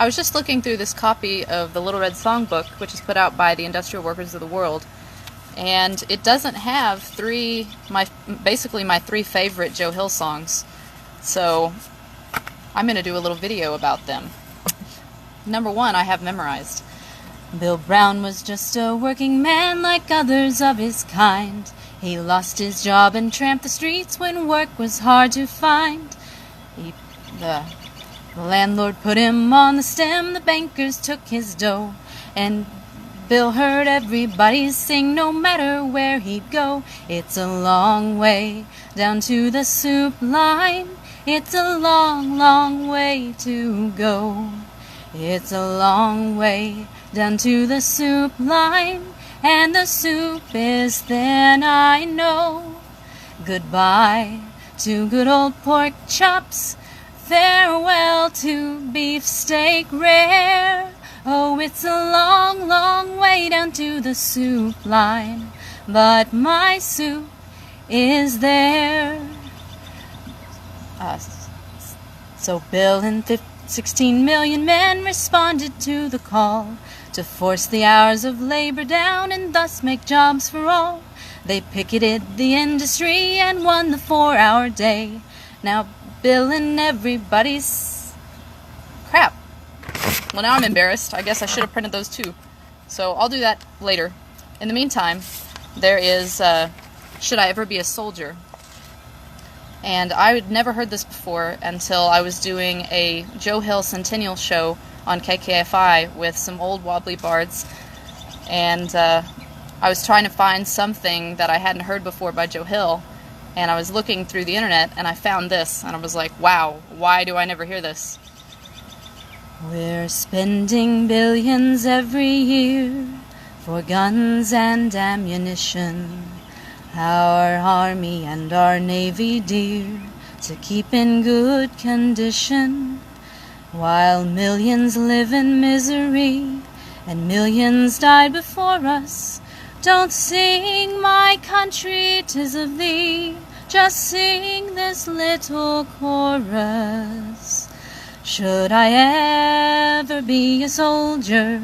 I was just looking through this copy of the Little Red Songbook, which is put out by the Industrial Workers of the World, and it doesn't have basically my three favorite Joe Hill songs. So I'm going to do a little video about them. Number one, I have memorized. Bill Brown was just a working man like others of his kind. He lost his job and tramped the streets when work was hard to find. The landlord put him on the stem, the bankers took his dough, and Bill heard everybody sing no matter where he'd go. It's a long way down to the soup line. It's a long, long way to go. It's a long way down to the soup line, and the soup is thin, I know. Goodbye to good old pork chops, farewell to beefsteak rare. Oh, it's a long, long way down to the soup line, but my soup is there. So Bill and 16 million men responded to the call to force the hours of labor down and thus make jobs for all. They picketed the industry and won the 4-hour day. Now Bill and everybody's... Crap. Well, now I'm embarrassed. I guess I should have printed those too. So I'll do that later. In the meantime, there is Should I Ever Be a Soldier? And I had never heard this before until I was doing a Joe Hill Centennial show on KKFI with some old wobbly bards. And I was trying to find something that I hadn't heard before by Joe Hill. And I was looking through the internet and I found this. And I was like, wow, why do I never hear this? We're spending billions every year for guns and ammunition. Our army and our navy dear to keep in good condition, while millions live in misery and millions died before us. Don't sing my country, 'tis of thee, just sing this little chorus. Should I ever be a soldier,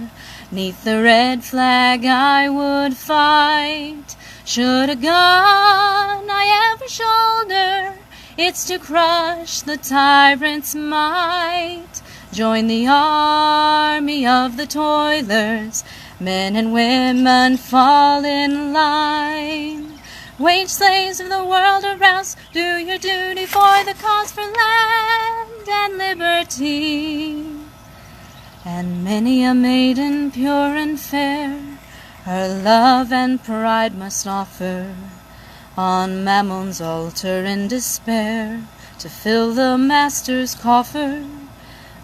'neath the red flag I would fight. Should a gun I ever shoulder, it's to crush the tyrant's might. Join the army of the toilers, men and women fall in line. Wage slaves of the world arouse, do your duty for the cause for land and liberty. And many a maiden pure and fair her love and pride must offer on Mammon's altar in despair to fill the master's coffer.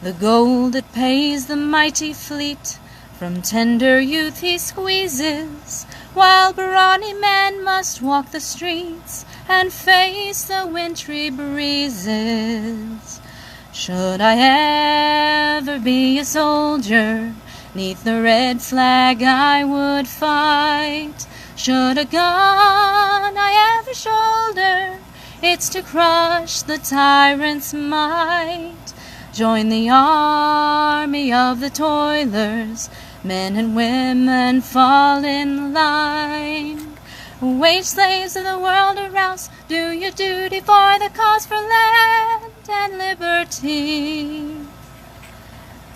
The gold that pays the mighty fleet from tender youth he squeezes, while brawny men must walk the streets and face the wintry breezes. Should I ever be a soldier, 'neath the red flag I would fight. Should a gun I ever shoulder, it's to crush the tyrant's might. Join the army of the toilers, men and women fall in line. Wage slaves of the world arouse, do your duty for the cause for land and liberty.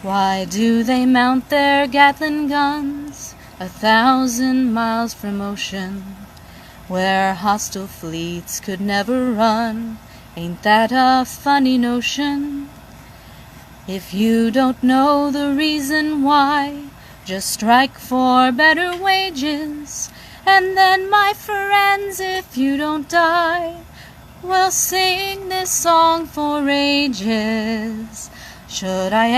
Why do they mount their Gatling guns 1,000 miles from ocean, where hostile fleets could never run? Ain't that a funny notion? If you don't know the reason why, just strike for better wages, and then, my friends, if you don't die, we'll sing this song for ages. Should I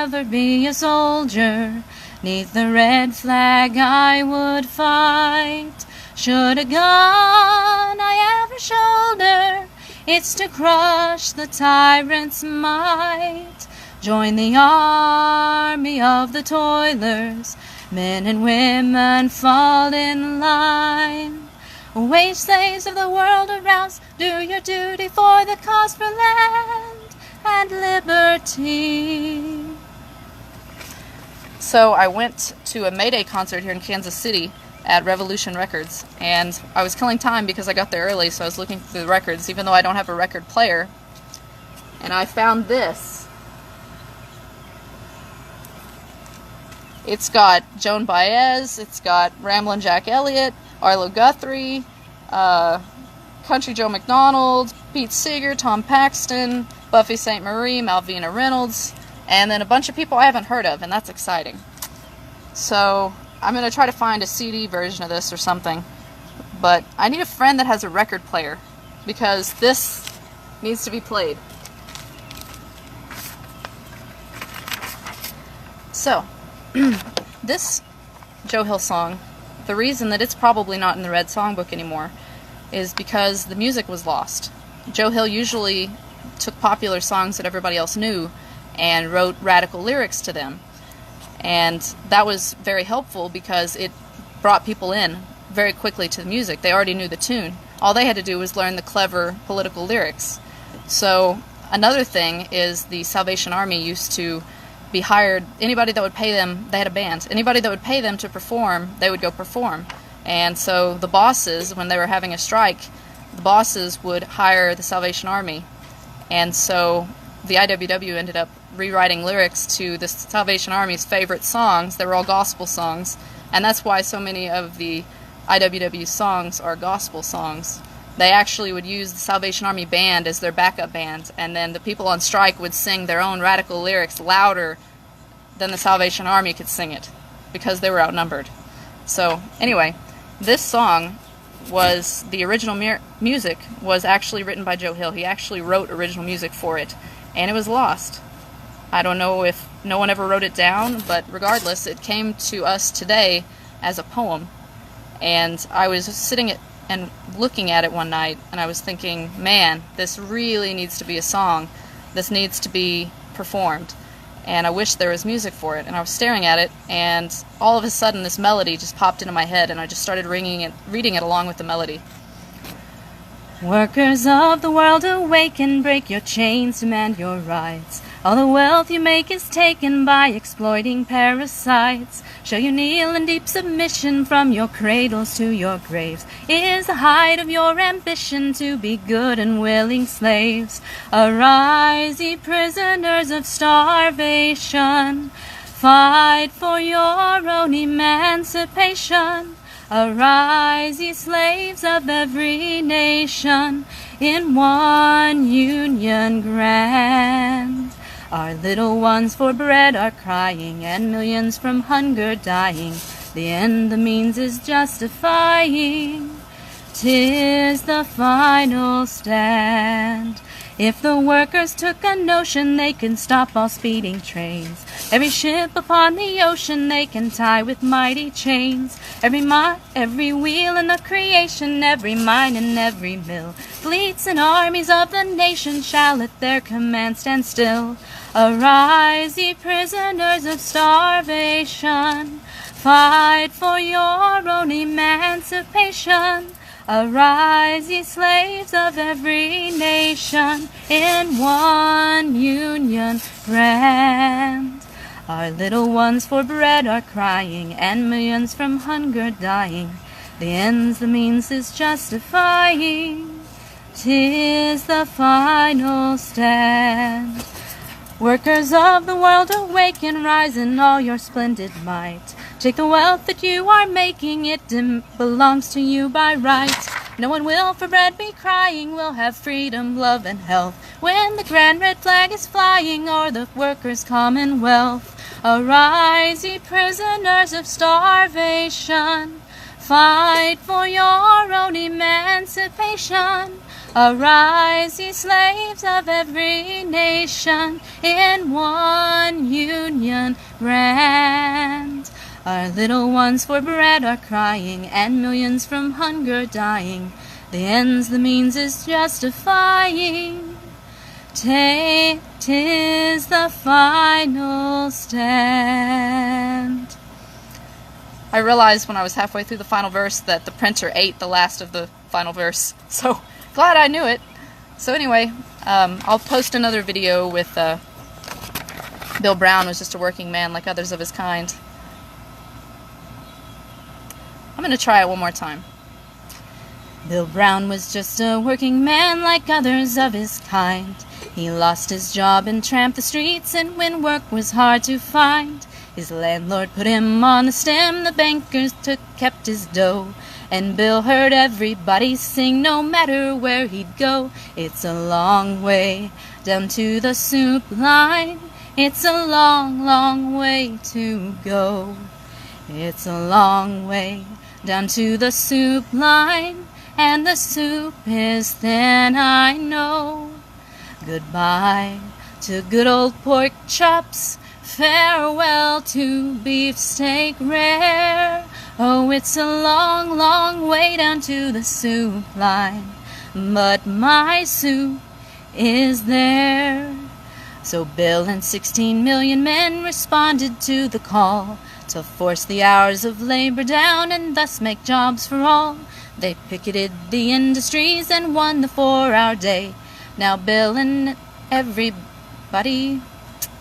ever be a soldier, 'neath the red flag I would fight. Should a gun I ever shoulder, it's to crush the tyrant's might. Join the army of the toilers, men and women fall in line. Wage slaves of the world arouse, do your duty for the cause for land and liberty. So I went to a Mayday concert here in Kansas City at Revolution Records, and I was killing time because I got there early, so I was looking through the records, even though I don't have a record player, and I found this. It's got Joan Baez, it's got Ramblin' Jack Elliott, Arlo Guthrie, Country Joe McDonald, Pete Seeger, Tom Paxton, Buffy St. Marie, Malvina Reynolds, and then a bunch of people I haven't heard of, and that's exciting. So I'm going to try to find a CD version of this or something, but I need a friend that has a record player, because this needs to be played. So, this Joe Hill song, the reason that it's probably not in the Red Songbook anymore is because the music was lost. Joe Hill usually took popular songs that everybody else knew and wrote radical lyrics to them. And that was very helpful because it brought people in very quickly to the music. They already knew the tune. All they had to do was learn the clever political lyrics. So another thing is the Salvation Army used to be hired. Anybody that would pay them, they had a band. Anybody that would pay them to perform, they would go perform. And so the bosses, when they were having a strike, the bosses would hire the Salvation Army. And so the IWW ended up rewriting lyrics to the Salvation Army's favorite songs. They were all gospel songs, and that's why so many of the IWW songs are gospel songs. They actually would use the Salvation Army band as their backup band, and then the people on strike would sing their own radical lyrics louder than the Salvation Army could sing it, because they were outnumbered. So anyway, this song was, the original music was actually written by Joe Hill. He actually wrote original music for it, and it was lost. I don't know if no one ever wrote it down, but regardless, it came to us today as a poem. And I was sitting and looking at it one night, and I was thinking, man, this really needs to be a song. This needs to be performed. And I wish there was music for it. And I was staring at it, and all of a sudden this melody just popped into my head, and I just started reading it along with the melody. Workers of the world, awaken, break your chains, demand your rights. All the wealth you make is taken by exploiting parasites. Shall you kneel in deep submission from your cradles to your graves? Is the height of your ambition to be good and willing slaves? Arise, ye prisoners of starvation, fight for your own emancipation. Arise, ye slaves of every nation, in one union grand. Our little ones for bread are crying, and millions from hunger dying. The end the means is justifying. 'Tis the final stand. If the workers took a notion, they can stop all speeding trains. Every ship upon the ocean they can tie with mighty chains. Every wheel in the creation, every mine and every mill, fleets and armies of the nation shall at their command stand still. Arise, ye prisoners of starvation, fight for your own emancipation. Arise, ye slaves of every nation, in one union grand. Our little ones for bread are crying, and millions from hunger dying. The ends the means is justifying. 'Tis the final stand. Workers of the world, awaken, rise in all your splendid might. Take the wealth that you are making, it belongs to you by right. No one will for bread be crying, we'll have freedom, love, and health, when the grand red flag is flying o'er the workers' commonwealth. Arise, ye prisoners of starvation, fight for your own emancipation. Arise, ye slaves of every nation, in one union grand. Our little ones for bread are crying, and millions from hunger dying. The ends the means is justifying. 'Tis the final stand. I realized when I was halfway through the final verse that the printer ate the last of the final verse, so glad I knew it. So anyway, I'll post another video with Bill Brown was just a working man like others of his kind. I'm going to try it one more time. Bill Brown was just a working man like others of his kind. He lost his job and tramped the streets, and when work was hard to find, his landlord put him on the stem, the bankers kept his dough, and Bill heard everybody sing no matter where he'd go. It's a long way down to the soup line. It's a long, long way to go. It's a long way down to the soup line, and the soup is thin, I know. Goodbye to good old pork chops, farewell to beefsteak rare. Oh, it's a long, long way down to the soup line, but my soup is there. So Bill and 16 million men responded to the call to force the hours of labor down and thus make jobs for all. They picketed the industries and won the 4-hour day. Now Bill and everybody,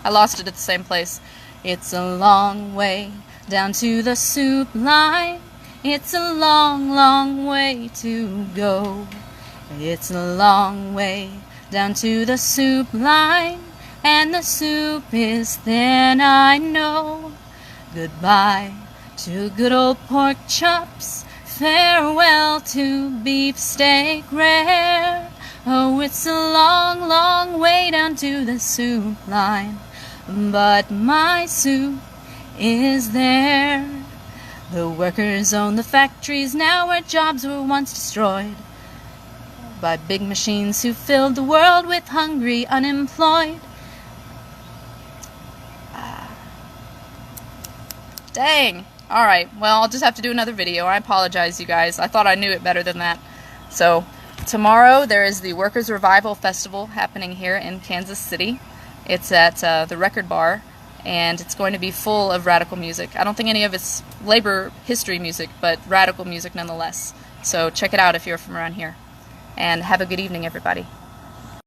I lost it at the same place. It's a long way down to the soup line. It's a long, long way to go. It's a long way down to the soup line, and the soup is thin, I know. Goodbye to good old pork chops, farewell to beefsteak rare. Oh, it's a long, long way down to the soup line, but my soup is there. The workers own the factories now where jobs were once destroyed by big machines who filled the world with hungry unemployed. Dang. Alright, well, I'll just have to do another video. I apologize, you guys. I thought I knew it better than that. So, tomorrow there is the Workers' Revival Festival happening here in Kansas City. It's at the Record Bar, and it's going to be full of radical music. I don't think any of it's labor history music, but radical music nonetheless. So check it out if you're from around here. And have a good evening, everybody.